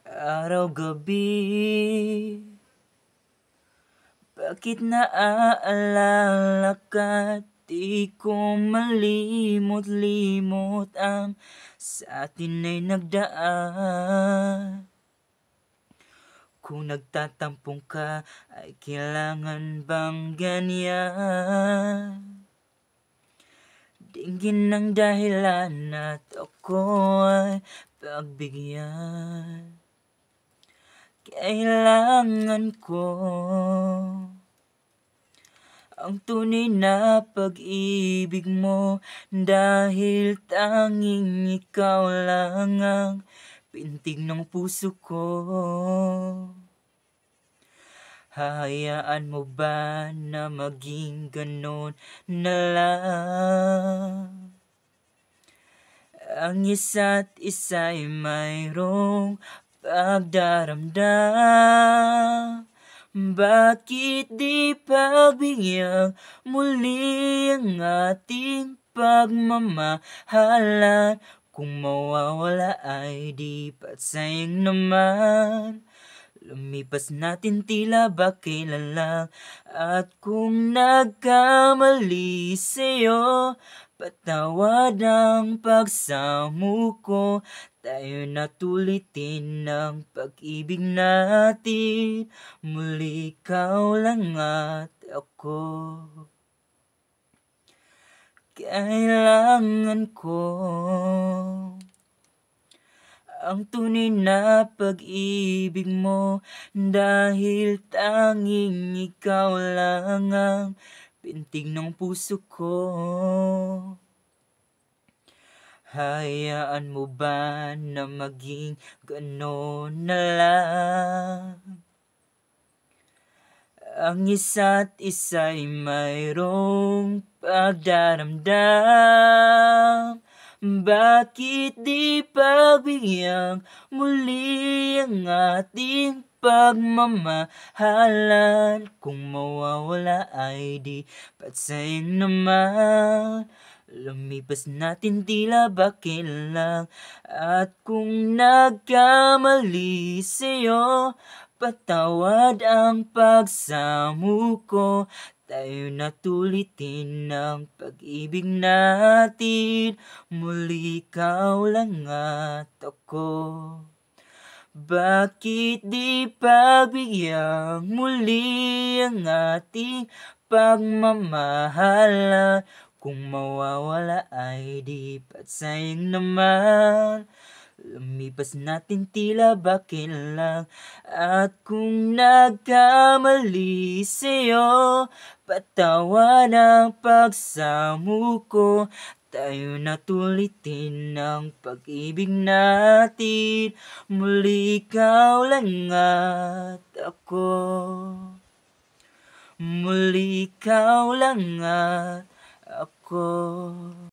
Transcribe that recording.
Araw-gabi, bakit naaalala ka't di ko malimot-limot ang sa atin ay nagdaan. Kung nagtatampong ka ay kailangan bang ganyan? Dinggin ng dahilan at ako ay pagbigyan. Kailangan ko ang tunay na pag-ibig mo, dahil tanging ikaw lang ang pintig ng puso ko. Hahayaan mo ba na maging ganon na lang? Ang isa't isa'y mayroong pagdaramdam. Bakit di pagbigyan muli ang ating pagmamahalan? Kung mawawala ay di ba't sayang naman? Lumipas natin tila ba kailan lang? At kung nagkamali sa'yo, patawad ang pagsamo ko. Tayo na tulitin ang pag-ibig natin. Muli ikaw lang at ako. Kailangan ko ang tunay na pag-ibig mo, dahil tanging ikaw lang ang pintig ng puso ko. Hayaan mo ba na maging ganon na lang? Ang isa't isa'y mayroong pagdaramdam. Bakit di pagbigyan muli ang ating pagmamahalan? Kung mawawala ay di ba't sayang naman? Lumipas natin tila ba kailan lang? At kung nagkamali sa'yo, patawad ang pagsamo ko. Tayo na tulitin ang pag-ibig natin. Muli ikaw lang at ako. Bakit di pagbigyan muli ang ating pagmamahalan? Kung mawawala ay di ba't sayang naman? Lumipas natin tila ba kailan lang? At kung nagkamali sa'yo, patawad ang pagsamo ko. Tayo na tulitin ang pag-ibig natin. Muli ikaw lang at ako. Muli ikaw lang at ako.